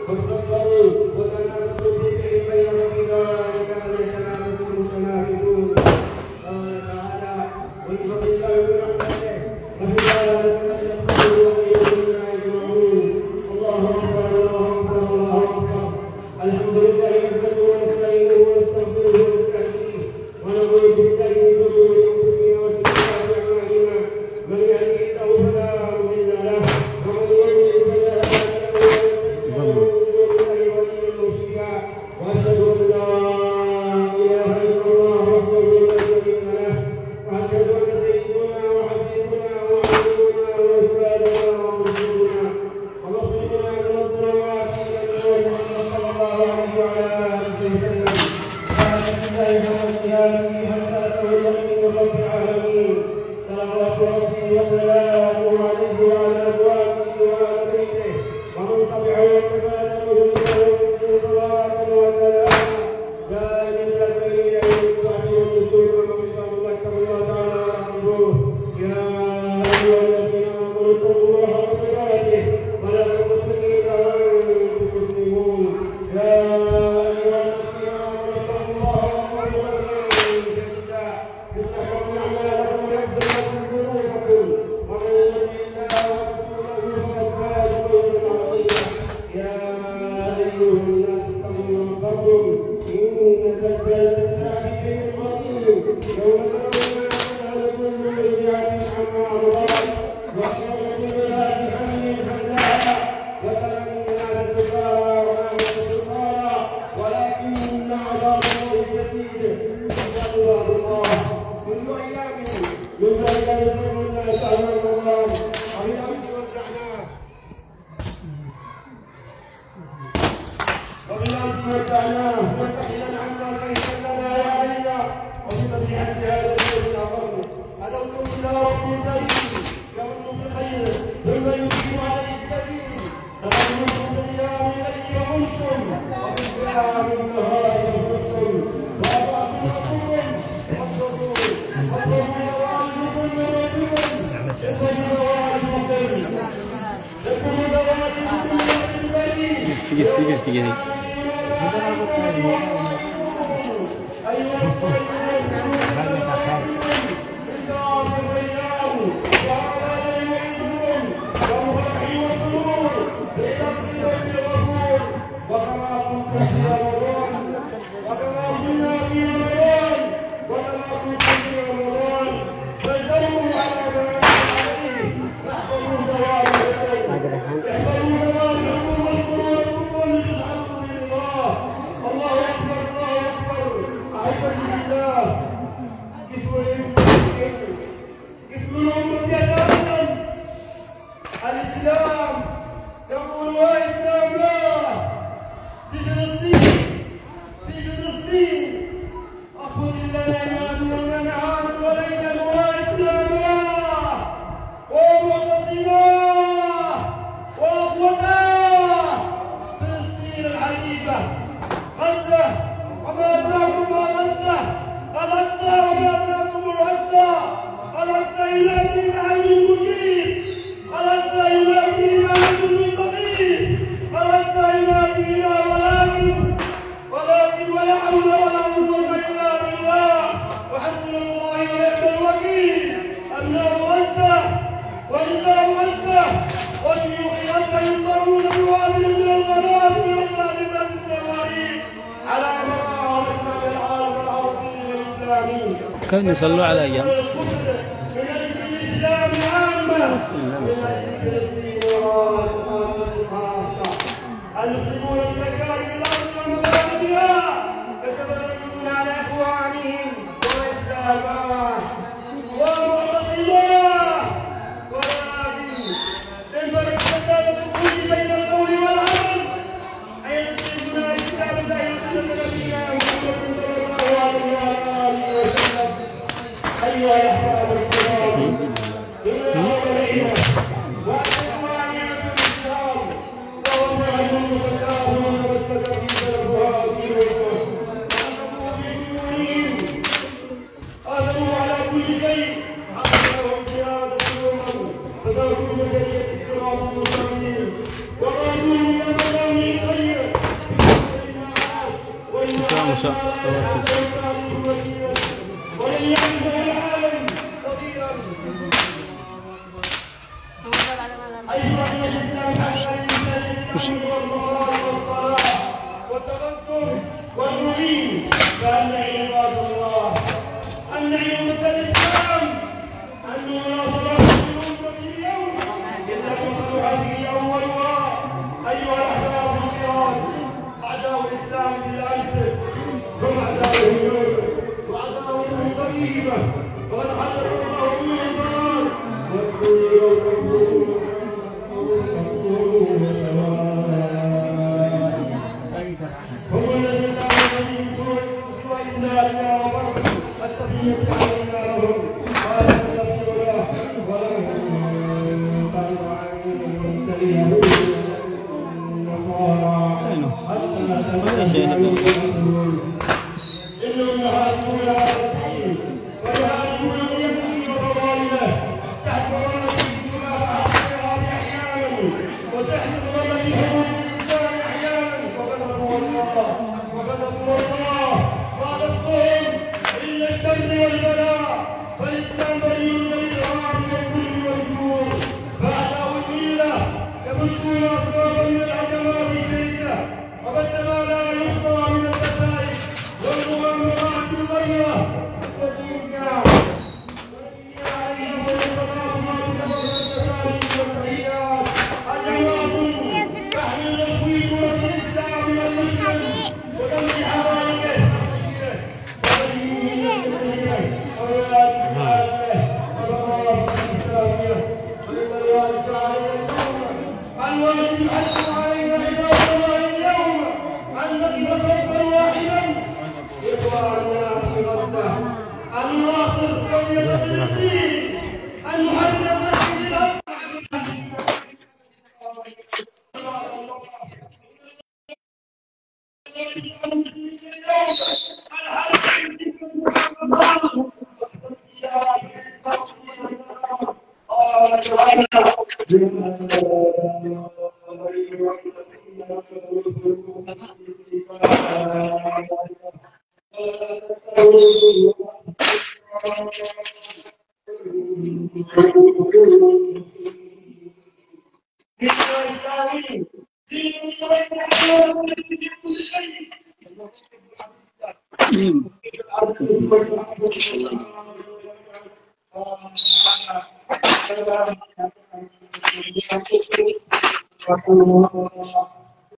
فاستغفروا وتنافسوا في كيف يرى ذلك ان يتنافس المتنافسون. قال تعالى: ويفضل الله برحمته وفي ذلك فليفرحوا خير مما يجمعون. الله اكبر الله اكبر الله اكبر. الحمد لله نحمده ونستعينه ونستغفره ونستهديه ونعوذ بالله من شرور انفسنا وسيئات اعمالنا. من يهده الله فلا مضل له ومن يضلل فلا هادي له. واشهد ان لا اله الا الله وحده لا شريك له واشهد ان سيدنا وحبيبنا وعظيمنا واستاذنا ومرشدنا ونصرنا ونصرنا وعافينا محمد صلى الله عليه وعلى اله وسلم. الله ومسياته حتى تولى من رب العالمين. صلوات ربي وسلامه عليه وعلى ازواجه وعلى بيته ومن تبعه واتبع صلوات وسلام دائم الذين يتبعون النصوص ومن ذكر الله تعالى ورسوله. يا ايها الذين امنوا اتقوا الله حق تقاته ولا تموتن الا وانتم مسلمون. يا ايها الذين امنوا اتقوا الله وقولوا قولا سديدا يصلح لكم اعمالكم ويغفر لكم ذنوبكم ومن يطع الله ورسوله فقد فاز فوزا عظيما. يا ايها الناس ربكم إن زلزلة الساعة شيء عظيم. يوم ترون تذهل كل مرضعة عما أرضعت وتضع كل ذات حمل حملها وترى الناس سكارى وما هم سكارى ولكن عذاب الله شديد. نسأل الله منذ أيام يزور الناس على رمضان وبالأمس ودعناه مرتحلا عنا فإننا يا علينا وبفتحة هذا اليوم الأغر أدعوكم إلى رب كريم يمن بالخير ثم يجيب عليه الكريم. تغنمتم بالأيام الليل ومنتم وفي الظلام النهار يخرجتم وأضعتم رسول حفظوا دوائركم وربكم اخرجوا دوائركم اخرجوا دوائركم الكريم. الإسلام يقول وإسلام الله في فلسطين أخذ لنا ما ننعم وليلا وإسلام الله ومعتصما وأخوته فلسطين الحبيبة غزة وما أدراكم ما غزة غزة وما أدراكم غزة غزة ينادي مع المجيب غزة ينادي مع المبغي غزة ينادي ولكن ولا حول ولا قوة إلا بالله وحسبنا الله ونعم الوكيل. أبناء غزة ونساء غزة وشيوخ غزة يضطرون بوابل من الغرائب والظالمات التواريخ على مرأى وإسلام العالم العربي والإسلامي. كانوا يصلوا على أيام من أجل الإسلام عامة من أجل فلسطين خاصة. المسلمون في مشارق الأرض ومغاربها يتفرجون على إخوانهم وإسلامه ومعتصماه ولكن انفرد كتابة الخروج بين القول والعمل أي تسلمنا الإسلام زي سنة نبينا محمد صلى الله عليه وسلم. أيها الأحباب الكرام إن أولئك وأخواننا في الإسلام وهم يعلمون الله واستكبروا شاء والتذكر والرمي فالنعي عباد الله النعي مثل الاسلام انه لا صلاه لامه اليوم الا مثل هذه اولها ايها الاحباب الكرام اعداء الاسلام بالامس هم اعداؤه اليوم وعداؤه قريبه وقد حذر الله من الضلال واذكروا يوم هم الذين آمنوا وإنا إلى ربهم التقية علينا لهم قال النبي له ولن ترضى عنك اليهود والنصارى حتى تتبع ملتهم إنهم يهاجمون هذا الدين ويهاجمون من يهدي وضلاله تحت ظلة الدنيا أحيانا وتحت ظلة حروب الإنسان أحيانا وكذبوا الله ما نصرهم إلا الشر والبلاء فالإسلام بريء من الإرهاب والظلم والجور فأعداء الملة يبثون أسبابا من الهجمات الشرسة وبثما لا يخفى من الدسائس والمؤامرات الغيرة والدنيا والذين عليهم الصلاة والتحيات أجواب تحمل التصويت والإسلام والمسلم ودمج حواليه الواجب حتى علينا عباد الله اليوم ان نقف صفا واحدا اخواننا في غزه ان نواصل قضيه فلسطين ان نحرر المسجد الاقصى